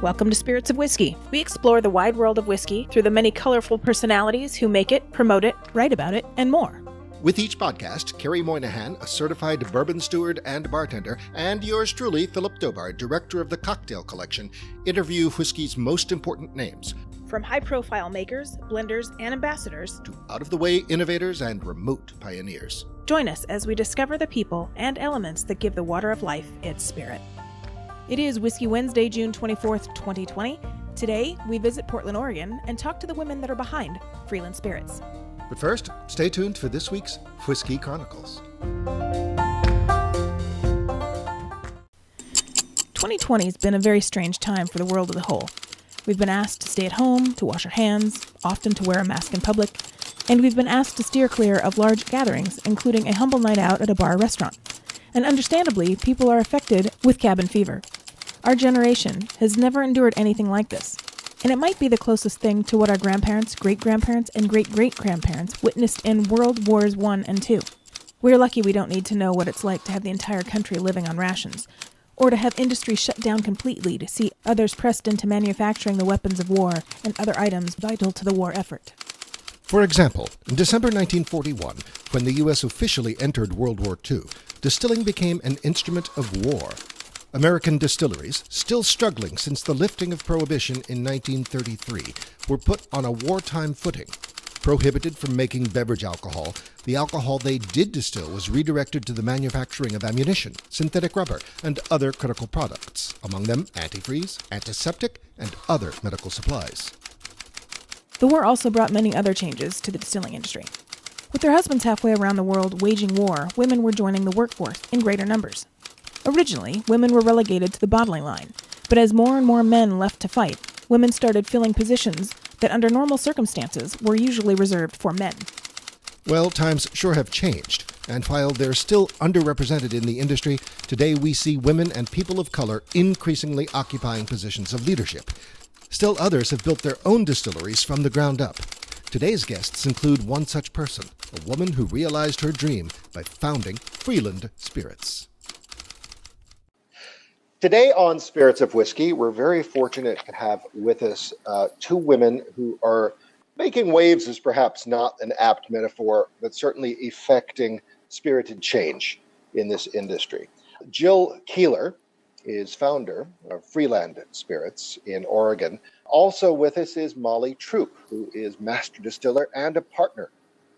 Welcome to Spirits of Whiskey. We explore the wide world of whiskey through the many colorful personalities who make it, promote it, write about it, and more. With each podcast, Kerry Moynahan, a certified bourbon steward and bartender, and yours truly, Philip Dobard, director of the cocktail collection, interview whiskey's most important names. From high-profile makers, blenders, and ambassadors, to out-of-the-way innovators and remote pioneers. Join us as we discover the people and elements that give the water of life its spirit. It is Whiskey Wednesday, June 24th, 2020. Today, we visit Portland, Oregon, and talk to the women that are behind Freeland Spirits. But first, stay tuned for this week's Whiskey Chronicles. 2020 has been a very strange time for the world as a whole. We've been asked to stay at home, to wash our hands, often to wear a mask in public, and we've been asked to steer clear of large gatherings, including a humble night out at a bar or restaurant. And understandably, people are affected with cabin fever. Our generation has never endured anything like this, and it might be the closest thing to what our grandparents, great-grandparents, and great-great-grandparents witnessed in World Wars I and II. We're lucky we don't need to know what it's like to have the entire country living on rations, or to have industry shut down completely to see others pressed into manufacturing the weapons of war and other items vital to the war effort. For example, in December 1941, when the U.S. officially entered World War II, distilling became an instrument of war. American distilleries, still struggling since the lifting of Prohibition in 1933, were put on a wartime footing. Prohibited from making beverage alcohol, the alcohol they did distill was redirected to the manufacturing of ammunition, synthetic rubber, and other critical products, among them antifreeze, antiseptic, and other medical supplies. The war also brought many other changes to the distilling industry. With their husbands halfway around the world waging war, women were joining the workforce in greater numbers. Originally, women were relegated to the bottling line, but as more and more men left to fight, women started filling positions that under normal circumstances were usually reserved for men. Well, times sure have changed, and while they're still underrepresented in the industry, today we see women and people of color increasingly occupying positions of leadership. Still others have built their own distilleries from the ground up. Today's guests include one such person, a woman who realized her dream by founding Freeland Spirits. Today on Spirits of Whiskey, we're very fortunate to have with us two women who are making waves is perhaps not an apt metaphor, but certainly effecting spirited change in this industry. Jill Kuehler is founder of Freeland Spirits in Oregon. Also with us is Molly Troupe, who is Master Distiller and a partner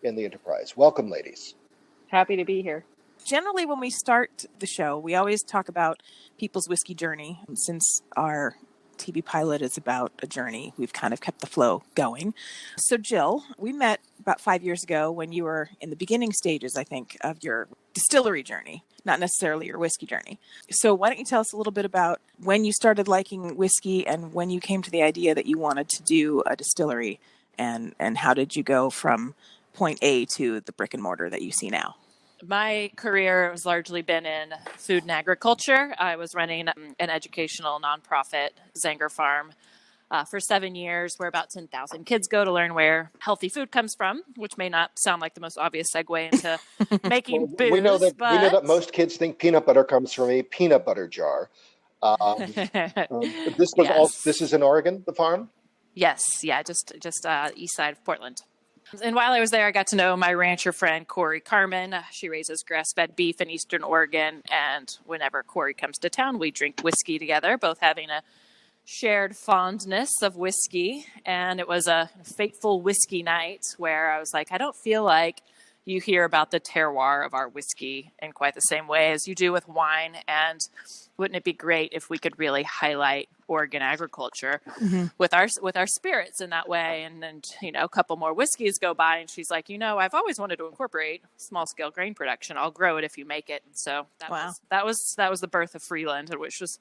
in the enterprise. Welcome, ladies. Happy to be here. Generally, when we start the show, we always talk about people's whiskey journey. Since our TV pilot is about a journey, we've kind of kept the flow going. So, Jill, we met about 5 years ago when you were in the beginning stages, I think, of your distillery journey, not necessarily your whiskey journey. So why don't you tell us a little bit about when you started liking whiskey and when you came to the idea that you wanted to do a distillery, and how did you go from point A to the brick and mortar that you see now? My career has largely been in food and agriculture. I was running an educational nonprofit, Zanger Farm, for 7 years, where about 10,000 kids go to learn where healthy food comes from, which may not sound like the most obvious segue into making booze. We know that most kids think peanut butter comes from a peanut butter jar. This is in Oregon, the farm? Yes, yeah, just east side of Portland. And while I was there, I got to know my rancher friend, Corey Carmen. She raises grass-fed beef in Eastern Oregon. And whenever Corey comes to town, we drink whiskey together, both having a shared fondness of whiskey. And it was a fateful whiskey night where I was like, I don't feel like you hear about the terroir of our whiskey in quite the same way as you do with wine. And wouldn't it be great if we could really highlight Oregon agriculture with our spirits in that way? And then, a couple more whiskeys go by and she's like, I've always wanted to incorporate small scale grain production. I'll grow it if you make it. And so that was the birth of Freeland, which was,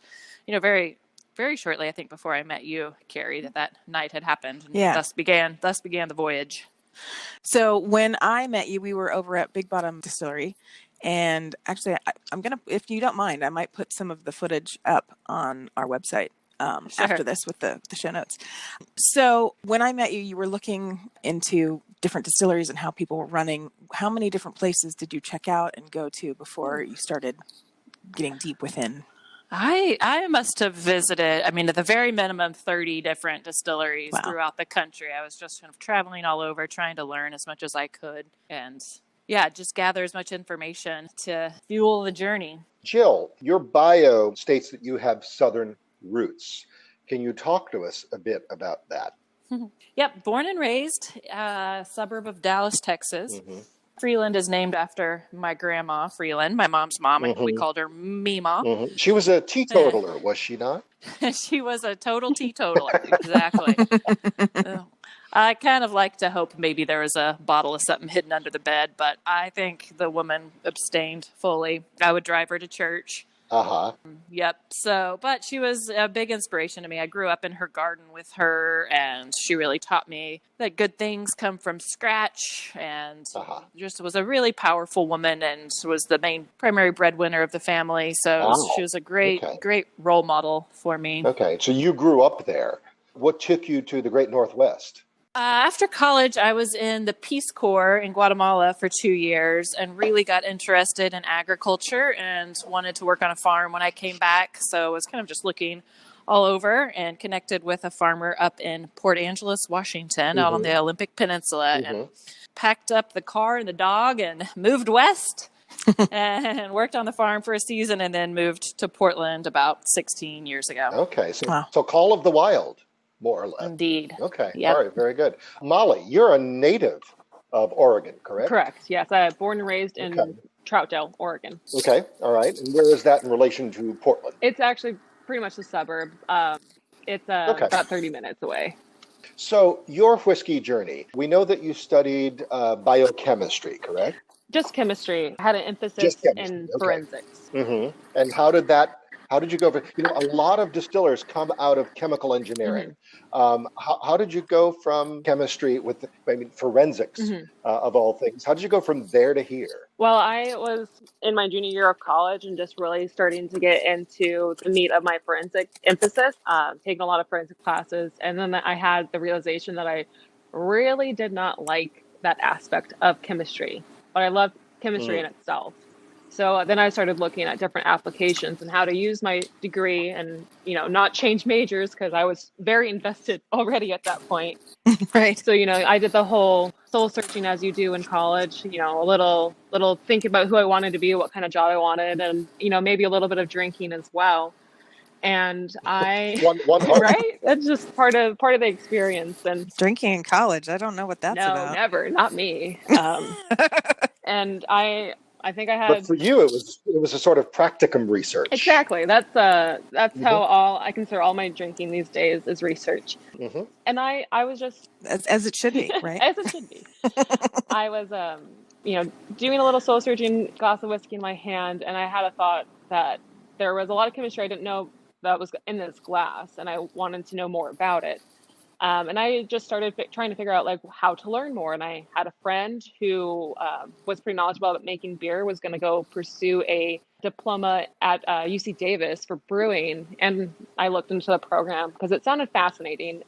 very, very shortly, I think, before I met you, Kerry, that night had happened. And thus began the voyage. So when I met you, we were over at Big Bottom Distillery. And actually, I'm going to, if you don't mind, I might put some of the footage up on our website after this with the show notes. So when I met you, you were looking into different distilleries and how people were running. How many different places did you check out and go to before you started getting deep within I must have visited, I mean, at the very minimum, 30 different distilleries Wow. throughout the country. I was just kind of traveling all over, trying to learn as much as I could. And yeah, just gather as much information to fuel the journey. Jill, your bio states that you have Southern roots. Can you talk to us a bit about that? Yep, born and raised, suburb of Dallas, Texas. Freeland is named after my grandma, Freeland, my mom's mom, and we called her Meemaw. She was a teetotaler, was she not? She was a total teetotaler, exactly. I kind of like to hope maybe there was a bottle of something hidden under the bed, but I think the woman abstained fully. I would drive her to church. Yep. So, but she was a big inspiration to me. I grew up in her garden with her, and she really taught me that good things come from scratch, and just was a really powerful woman, and was the main primary breadwinner of the family. So she was a great role model for me. Okay. So you grew up there. What took you to the Great Northwest? After college, I was in the Peace Corps in Guatemala for 2 years and really got interested in agriculture and wanted to work on a farm when I came back. So I was kind of just looking all over and connected with a farmer up in Port Angeles, Washington, out on the Olympic Peninsula, and packed up the car and the dog and moved west and worked on the farm for a season and then moved to Portland about 16 years ago. Okay. So Call of the Wild. More or less. Indeed. Okay. Yep. All right. Very good. Molly, you're a native of Oregon, correct? Correct. Yes. I was born and raised in Troutdale, Oregon. Okay. All right. And where is that in relation to Portland? It's actually pretty much the suburb. It's about 30 minutes away. So your whiskey journey, we know that you studied biochemistry, correct? Just chemistry. I had an emphasis in forensics. And how did you go for, a lot of distillers come out of chemical engineering. How did you go from chemistry forensics of all things? How did you go from there to here? Well, I was in my junior year of college and just really starting to get into the meat of my forensic emphasis, taking a lot of forensic classes. And then I had the realization that I really did not like that aspect of chemistry, but I loved chemistry in itself. So then I started looking at different applications and how to use my degree and, not change majors because I was very invested already at that point. Right. So, I did the whole soul searching as you do in college, a little think about who I wanted to be, what kind of job I wanted, and, maybe a little bit of drinking as well. And I, one right? That's just part of the experience. And drinking in college, I don't know what that's about. No, never, not me. And I think I had. But for you, it was a sort of practicum research. Exactly. That's how I consider all my drinking these days is research. And I was just as it should be, right? As it should be. I was doing a little soul searching, glass of whiskey in my hand, and I had a thought that there was a lot of chemistry I didn't know that was in this glass, and I wanted to know more about it. And I just started trying to figure out how to learn more. And I had a friend who was pretty knowledgeable about making beer, was going to go pursue a diploma at UC Davis for brewing. And I looked into the program because it sounded fascinating.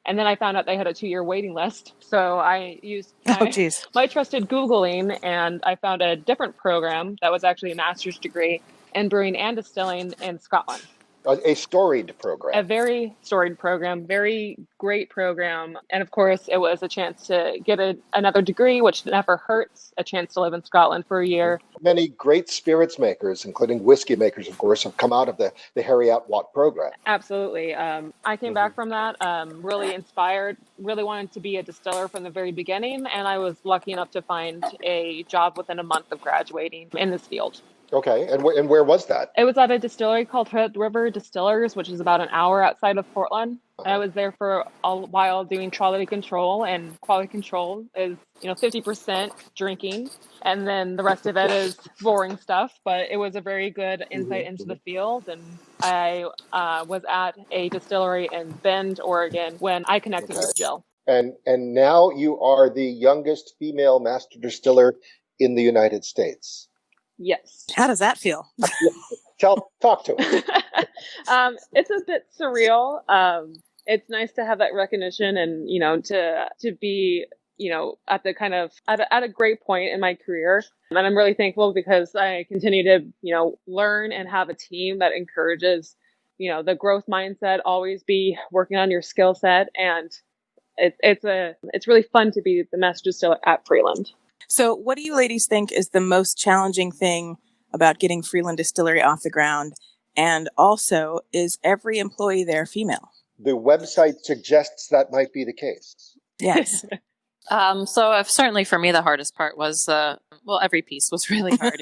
And then I found out they had a 2-year waiting list. So I used my trusted Googling, and I found a different program that was actually a master's degree in brewing and distilling in Scotland. A storied program. A very storied program, very great program. And of course, it was a chance to get another degree, which never hurts, a chance to live in Scotland for a year. Many great spirits makers, including whiskey makers, of course, have come out of the Harriet Watt program. Absolutely. I came back from that, really inspired, really wanted to be a distiller from the very beginning. And I was lucky enough to find a job within a month of graduating in this field. Okay, and where was that? It was at a distillery called Hood River Distillers, which is about an hour outside of Portland. I was there for a while doing quality control, and quality control is 50% drinking, and then the rest of it is boring stuff. But it was a very good insight into the field, and I was at a distillery in Bend, Oregon, when I connected with Jill. And now you are the youngest female master distiller in the United States. Yes. How does that feel? Talk to us. It's a bit surreal. It's nice to have that recognition and, to be at the kind of at a great point in my career. And I'm really thankful because I continue to, learn and have a team that encourages, the growth mindset, always be working on your skill set. And it's really fun to be the master distiller at Freeland. So what do you ladies think is the most challenging thing about getting Freeland Distillery off the ground? And also, is every employee there female? The website suggests that might be the case. Yes. So certainly for me, the hardest part was, every piece was really hard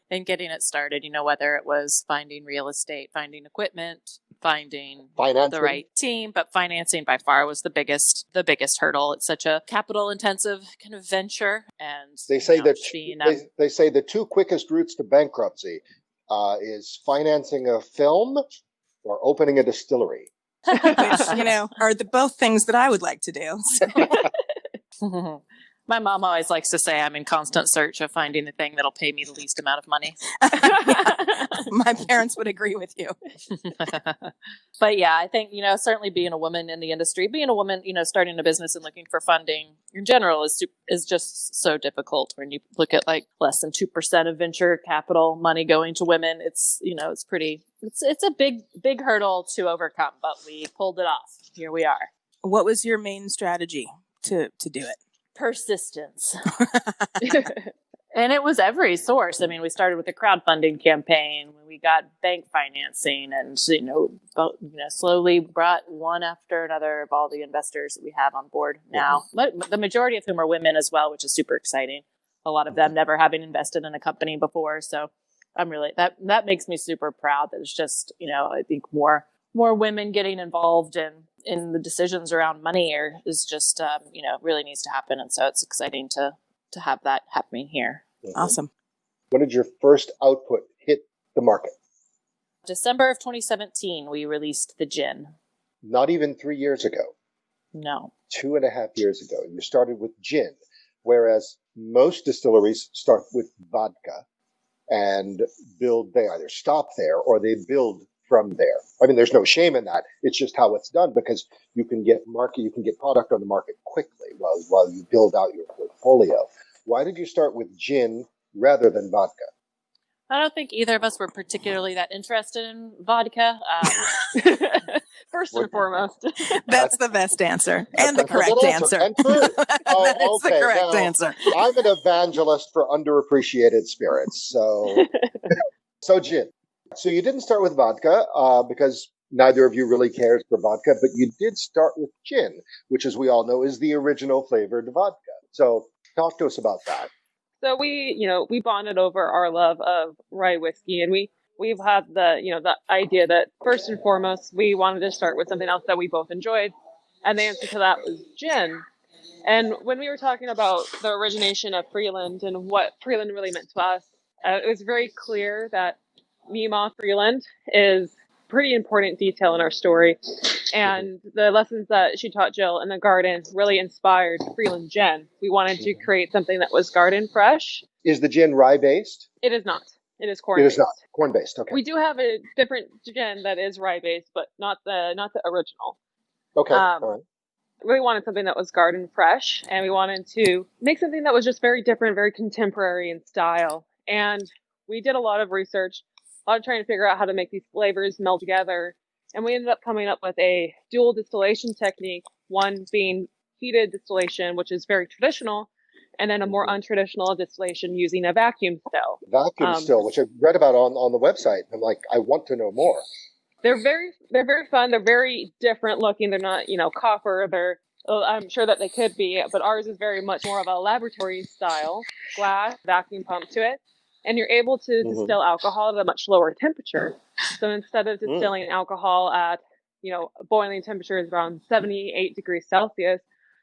in getting it started, whether it was finding real estate, finding equipment, finding Financing. the right team, but financing by far was the biggest hurdle. It's such a capital intensive kind of venture. And They say they say the two quickest routes to bankruptcy is financing a film or opening a distillery. Which, are both things that I would like to do. So. My mom always likes to say I'm in constant search of finding the thing that'll pay me the least amount of money. My parents would agree with you. But yeah, I think, certainly being a woman in the industry, being a woman, starting a business and looking for funding in general is just so difficult. When you look at like less than 2% of venture capital money going to women, it's a big hurdle to overcome, but we pulled it off. Here we are. What was your main strategy to do it? Persistence. And it was every source. I mean, we started with a crowdfunding campaign when we got bank financing and, slowly brought one after another of all the investors that we have on board now. Mm-hmm. The majority of whom are women as well, which is super exciting. A lot of them never having invested in a company before. So I'm really, that makes me super proud that it's just, I think more women getting involved in the decisions around money is just, really needs to happen. And so it's exciting to have that happening here. Mm-hmm. Awesome. When did your first output hit the market? December of 2017, we released the gin. Not even 3 years ago. No. 2.5 years ago. You started with gin, whereas most distilleries start with vodka and they either stop there or they build from there. I mean, there's no shame in that. It's just how it's done because you can get product on the market quickly while you build out your portfolio. Why did you start with gin rather than vodka? I don't think either of us were particularly that interested in vodka. First and foremost. That's the best answer. And the correct answer. And true. That's the correct answer. I'm an evangelist for underappreciated spirits. So gin. So you didn't start with vodka because neither of you really cares for vodka, but you did start with gin, which, as we all know, is the original flavored vodka. So talk to us about that. So we bonded over our love of rye whiskey, and we've had the idea that first and foremost we wanted to start with something else that we both enjoyed, and the answer to that was gin. And when we were talking about the origination of Freeland and what Freeland really meant to us, it was very clear that Mima Freeland is pretty important detail in our story, and the lessons that she taught Jill in the garden really inspired Freeland Gin. We wanted to create something that was garden fresh. Is the gin rye based? It is not. It is corn based. It is not corn based. Okay. We do have a different gin that is rye based, but not the original. Okay. All right. We wanted something that was garden fresh, and we wanted to make something that was just very different, very contemporary in style. And we did a lot of research. A lot of trying to figure out how to make these flavors meld together. And we ended up coming up with a dual distillation technique, one being heated distillation, which is very traditional, and then a more untraditional distillation using a vacuum still. Vacuum still, which I read about on the website. I'm like, I want to know more. They're very fun. They're very different looking. They're not, copper. I'm sure that they could be, but ours is very much more of a laboratory style glass, vacuum pump to it. And you're able to distill alcohol at a much lower temperature. So instead of distilling alcohol at, boiling temperature is around 78 degrees Celsius,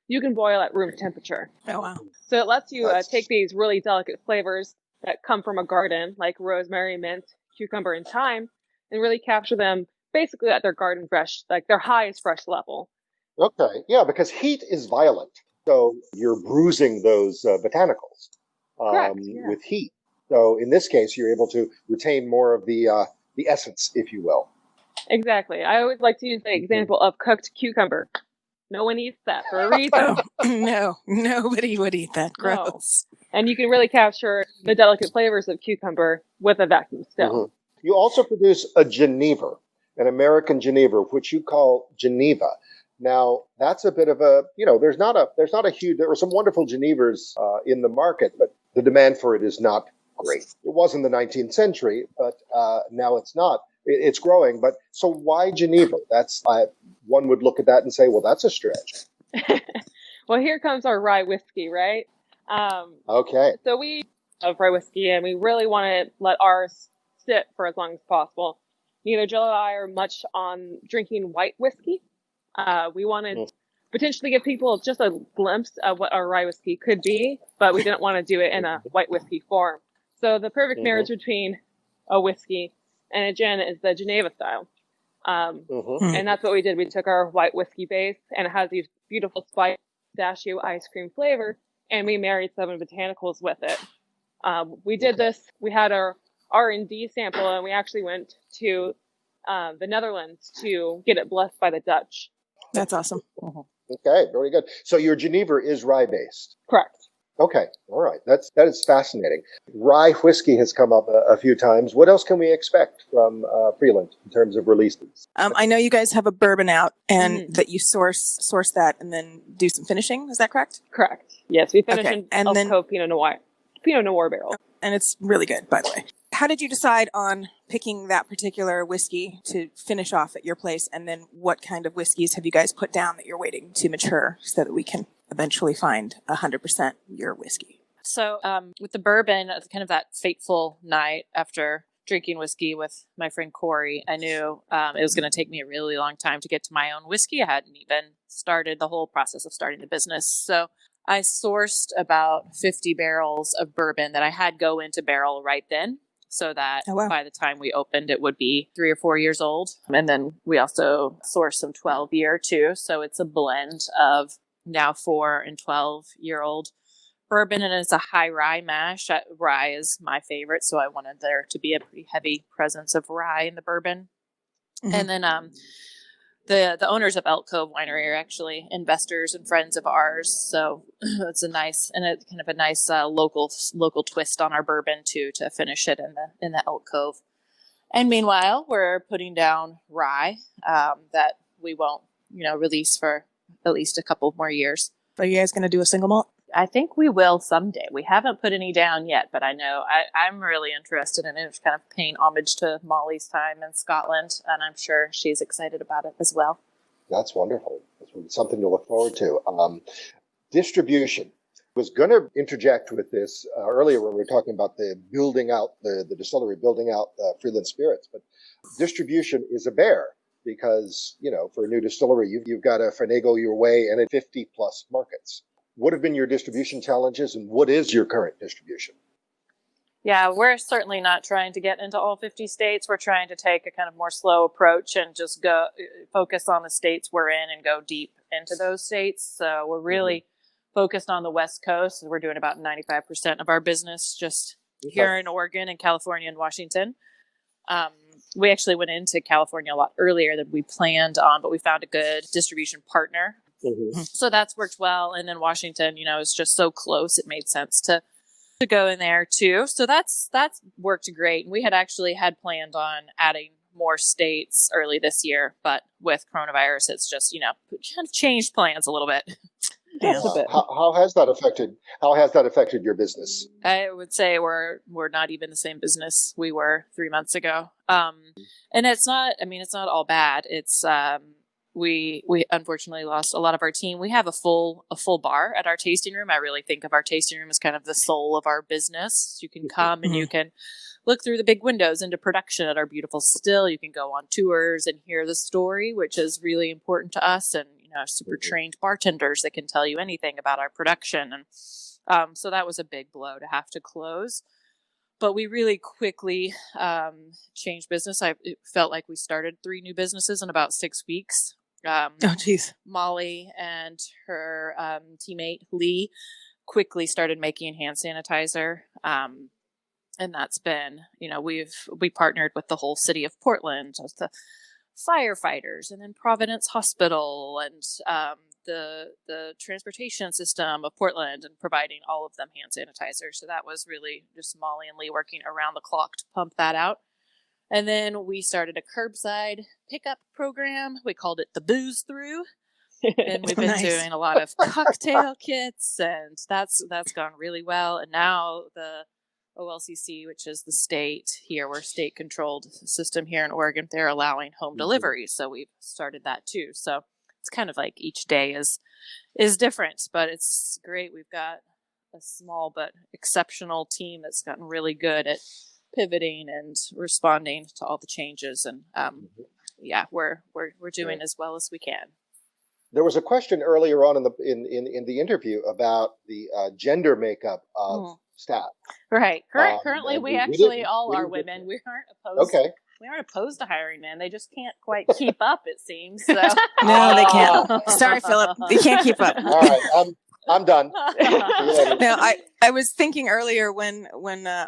you can boil at room temperature. Oh, wow. So it lets you take these really delicate flavors that come from a garden, like rosemary, mint, cucumber, and thyme, and really capture them basically at their garden fresh, like their highest fresh level. Okay. Yeah, because heat is violent. So you're bruising those botanicals with heat. So in this case, you're able to retain more of the essence, if you will. Exactly. I always like to use the example of cooked cucumber. No one eats that for a reason. Oh, no, nobody would eat that. No. Gross. And you can really capture the delicate flavors of cucumber with a vacuum still. Mm-hmm. You also produce a Genever, an American Genever, which you call Geneva. Now, that's a bit of a, there's not a huge, there were some wonderful Genevers in the market, but the demand for it is not great. It was in the 19th century, but now it's not. It's growing. But so why Geneva? One would look at that and say, well, that's a stretch. Well, here comes our rye whiskey, right? Okay. So we have rye whiskey, and we really want to let ours sit for as long as possible. Neither Jill or I are much on drinking white whiskey. We wanted to potentially give people just a glimpse of what our rye whiskey could be, but we didn't want to do it in a white whiskey form. So the perfect marriage between a whiskey and a gin is the Geneva style. And that's what we did. We took our white whiskey base, and it has these beautiful spiced pistachio ice cream flavor, and we married some botanicals with it. We did this. We had our R&D sample, and we actually went to the Netherlands to get it blessed by the Dutch. That's awesome. Okay, very good. So your Genever is rye-based. Correct. Okay, all right. That is fascinating. Rye whiskey has come up a few times. What else can we expect from Freeland in terms of releases? I know you guys have a bourbon out, and that you source that and then do some finishing. Is that correct? Correct. Yes, we finished in and then Pinot Noir barrel. And it's really good, by the way. How did you decide on picking that particular whiskey to finish off at your place? And then what kind of whiskeys have you guys put down that you're waiting to mature so that we can eventually find 100% your whiskey? So with the bourbon, it's kind of that fateful night after drinking whiskey with my friend Corey, I knew it was going to take me a really long time to get to my own whiskey. I hadn't even started the whole process of starting the business. So I sourced about 50 barrels of bourbon that I had go into barrel right then, so that by the time we opened, it would be 3 or 4 years old. And then we also sourced some 12-year too. So it's a blend of now 4 and 12-year-old bourbon, and it's a high rye mash. Rye is my favorite, so I wanted there to be a pretty heavy presence of rye in the bourbon. And then the owners of Elk Cove Winery are actually investors and friends of ours, so it's a nice local twist on our bourbon too, to finish it in the Elk Cove. And meanwhile, we're putting down rye that we won't release for at least a couple more years. Are you guys going to do a single malt? I think we will someday. We haven't put any down yet, but I know I'm really interested in it. It's kind of paying homage to Molly's time in Scotland, and I'm sure she's excited about it as well. That's wonderful. That's something to look forward to. Distribution. I was going to interject with this earlier when we were talking about the building out, the distillery building out Freeland Spirits, but distribution is a bear. Because, for a new distillery, you've got to finagle your way in 50 plus markets. What have been your distribution challenges, and what is your current distribution? Yeah, we're certainly not trying to get into all 50 states. We're trying to take a kind of more slow approach and just go focus on the states we're in and go deep into those states. So we're really focused on the West Coast. We're doing about 95% of our business just here in Oregon and California and Washington. We actually went into California a lot earlier than we planned on, but we found a good distribution partner. So that's worked well. And then Washington, is just so close. It made sense to go in there too. So that's worked great. And we had planned on adding more states early this year, but with coronavirus, it's just, kind of changed plans a little bit. How has that affected your business? I would say we're not even the same business we were 3 months ago. And it's not all bad. It's, we unfortunately lost a lot of our team. We have a full bar at our tasting room. I really think of our tasting room as kind of the soul of our business. You can come and you can look through the big windows into production at our beautiful still. You can go on tours and hear the story, which is really important to us. And, super trained bartenders that can tell you anything about our production. And so that was a big blow to have to close. But we really quickly changed business. It felt like we started 3 new businesses in about 6 weeks. Molly and her teammate Lee quickly started making hand sanitizer. And that's been, we partnered with the whole city of Portland, the firefighters, and then Providence Hospital and the transportation system of Portland and providing all of them hand sanitizer. So that was really just Molly and Lee working around the clock to pump that out. And then we started a curbside pickup program. We called it the Booze Through. And we've been doing a lot of cocktail kits, and that's gone really well. And now the OLCC, which is the state here, we're state controlled system here in Oregon, they're allowing home delivery. So we've started that too. So it's kind of like each day is different, but it's great. We've got a small but exceptional team that's gotten really good at pivoting and responding to all the changes. And we're doing as well as we can. There was a question earlier on in the interview about the gender makeup of staff. Right. Currently, we actually all are women. We aren't opposed. Okay. We aren't opposed to hiring men. They just can't quite keep up, it seems. So. No, they can't. Sorry, Philip. They can't keep up. All right. I'm done. No, I was thinking earlier when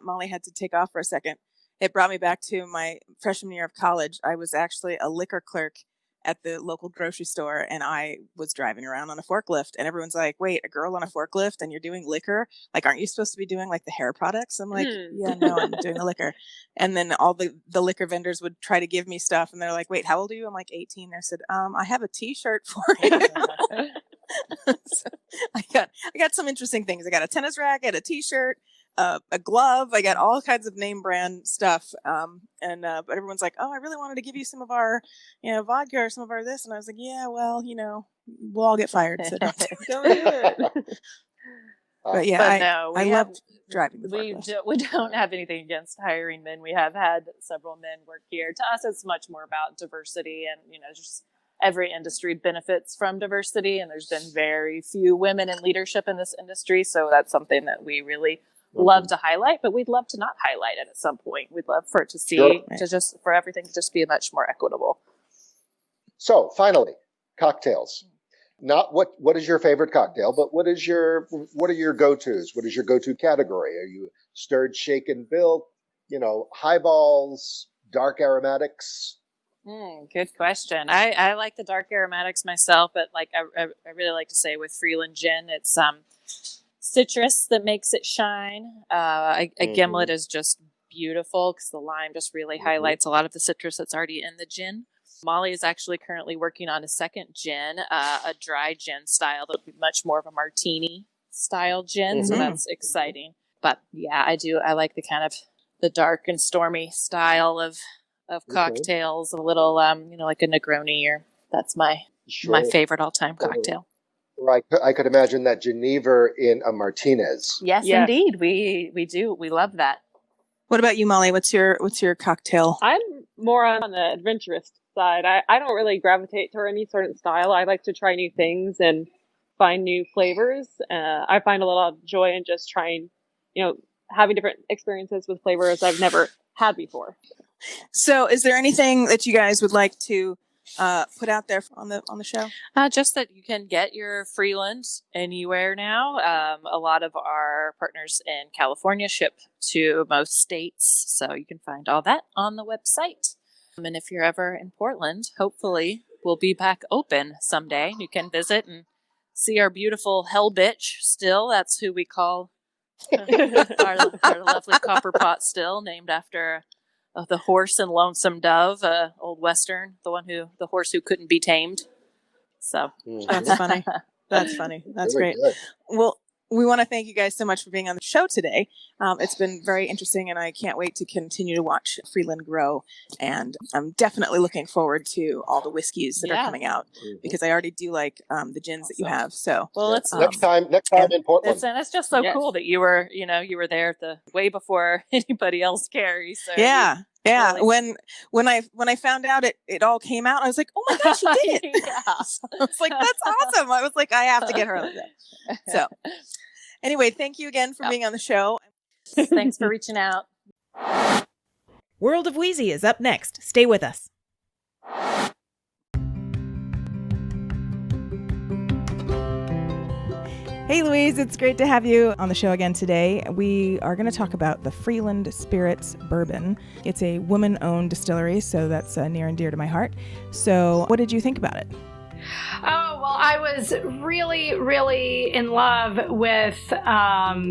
Molly had to take off for a second, it brought me back to my freshman year of college. I was actually a liquor clerk at the local grocery store, and I was driving around on a forklift, and everyone's like, wait, a girl on a forklift and you're doing liquor? Like, aren't you supposed to be doing like the hair products? I'm like, yeah, no, I'm doing the liquor. And then all the liquor vendors would try to give me stuff, and they're like, wait, how old are you? I'm like 18. I said, I have a t-shirt for you. So I got some interesting things. I got a tennis racket, a t-shirt, a glove. I got all kinds of name brand stuff. But everyone's like, oh, I really wanted to give you some of our, vodka or some of our this. And I was like, yeah, well, we'll all get fired. So don't do it. But yeah, I loved driving. We don't have anything against hiring men. We have had several men work here. To us, it's much more about diversity, and just every industry benefits from diversity. And there's been very few women in leadership in this industry, so that's something that we really love to highlight. But we'd love to not highlight it at some point. We'd love for it to for everything to just be much more equitable. So finally, cocktails. Not what is your favorite cocktail, but what are your go-tos? What is your go-to category? Are you stirred, shaken, built, highballs, dark aromatics? Good question. I like the dark aromatics myself, but like I really like to say with Freeland gin, it's citrus that makes it shine. A gimlet is just beautiful because the lime just really highlights a lot of the citrus that's already in the gin. Molly is actually currently working on a second gin, a dry gin style that'll be much more of a martini style gin. So that's exciting. But yeah, I like the kind of the dark and stormy style of cocktails, a little, like a Negroni, or that's my favorite all-time cocktail. Right. I could imagine that Genever in a Martinez. Yes, indeed. We do. We love that. What about you, Molly? What's your cocktail? I'm more on the adventurous side. I don't really gravitate toward any certain style. I like to try new things and find new flavors. I find a lot of joy in just trying, having different experiences with flavors I've never had before. So is there anything that you guys would like to put out there on the show? Just that you can get your Freeland anywhere now. A lot of our partners in California ship to most states, so you can find all that on the website. And if you're ever in Portland, hopefully we'll be back open someday. You can visit and see our beautiful hell bitch still. That's who we call our lovely copper pot still, named after the horse in Lonesome Dove, old Western, the horse who couldn't be tamed. So that's funny. That's funny. That's very great. Good. Well, we want to thank you guys so much for being on the show today. It's been very interesting, and I can't wait to continue to watch Freeland grow. And I'm definitely looking forward to all the whiskeys that are coming out, because I already do like the gins that you have. So, well, let's next time in Portland. It's just so cool that you were there way before anybody else, Kerry. So yeah. Really... When I found out it all came out, I was like, oh my gosh, you did it! So I was like, that's awesome. I was like, I have to get her on that. So anyway, thank you again for being on the show. Thanks for reaching out. World of Wheezy is up next. Stay with us. Hey Louise, it's great to have you on the show again today. We are going to talk about the Freeland Spirits Bourbon. It's a woman-owned distillery, so that's near and dear to my heart. So what did you think about it? Oh, well, I was really, really in love with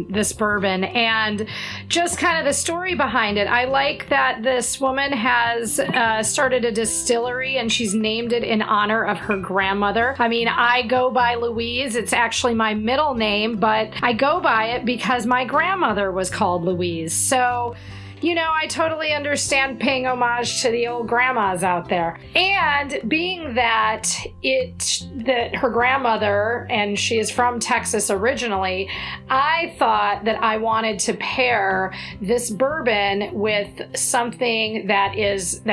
this bourbon and just kind of the story behind it. I like that this woman has started a distillery and she's named it in honor of her grandmother. I mean, I go by Louise. It's actually my middle name, but I go by it because my grandmother was called Louise. So, you know, I totally understand paying homage to the old grandmas out there. And being that her grandmother, and she is from Texas originally, I thought that I wanted to pair this bourbon with something that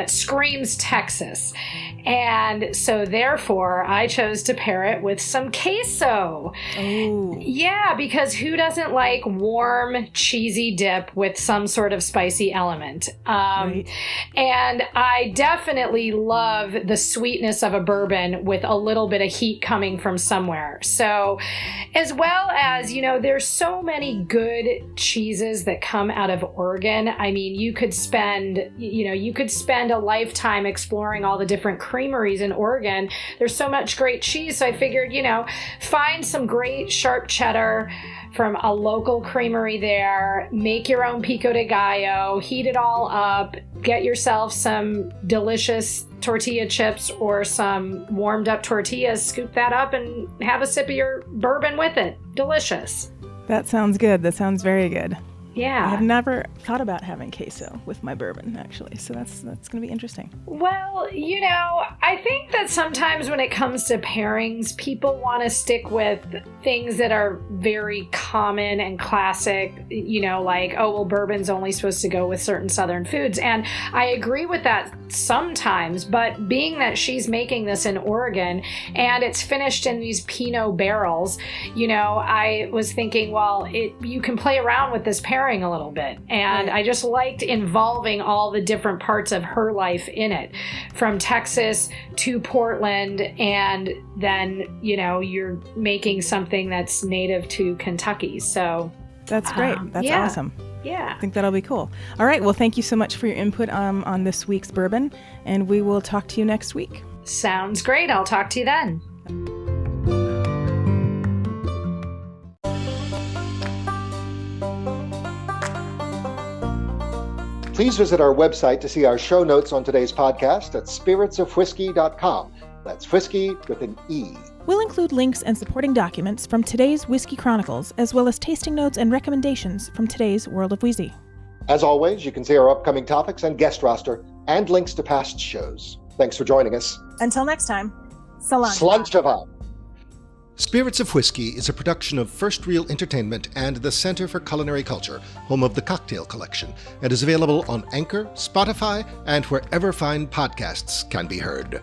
screams Texas. And so therefore I chose to pair it with some queso. Ooh. Yeah, because who doesn't like warm, cheesy dip with some sort of spicy element? Right. And I definitely love the sweetness of a bourbon with a little bit of heat coming from somewhere. So, as well as, you know, there's so many good cheeses that come out of Oregon. I mean, you could spend a lifetime exploring all the different creameries in Oregon. There's so much great cheese. So I figured, you know, find some great sharp cheddar from a local creamery there, make your own pico de gallo, heat it all up, get yourself some delicious tortilla chips or some warmed up tortillas, scoop that up and have a sip of your bourbon with it. Delicious. That sounds good. That sounds very good. Yeah. I have never thought about having queso with my bourbon, actually, so that's going to be interesting. Well, you know, I think that sometimes when it comes to pairings, people want to stick with things that are very common and classic, you know, like, oh, well, bourbon's only supposed to go with certain Southern foods. And I agree with that sometimes, but being that she's making this in Oregon and it's finished in these Pinot barrels, you know, I was thinking, well, you can play around with this pairing a little bit. And I just liked involving all the different parts of her life in it, from Texas to Portland, and then, you know, you're making something that's native to Kentucky. So that's great. That's awesome. Yeah. I think that'll be cool. All right. Well, thank you so much for your input on this week's bourbon, and we will talk to you next week. Sounds great. I'll talk to you then. Please visit our website to see our show notes on today's podcast at spiritsofwhiskey.com. That's whiskey with an E. We'll include links and supporting documents from today's Whiskey Chronicles, as well as tasting notes and recommendations from today's World of Wheezy. As always, you can see our upcoming topics and guest roster and links to past shows. Thanks for joining us. Until next time, Salam. Slanchava. Spirits of Whiskey is a production of First Reel Entertainment and the Center for Culinary Culture, home of the Cocktail Collection, and is available on Anchor, Spotify, and wherever fine podcasts can be heard.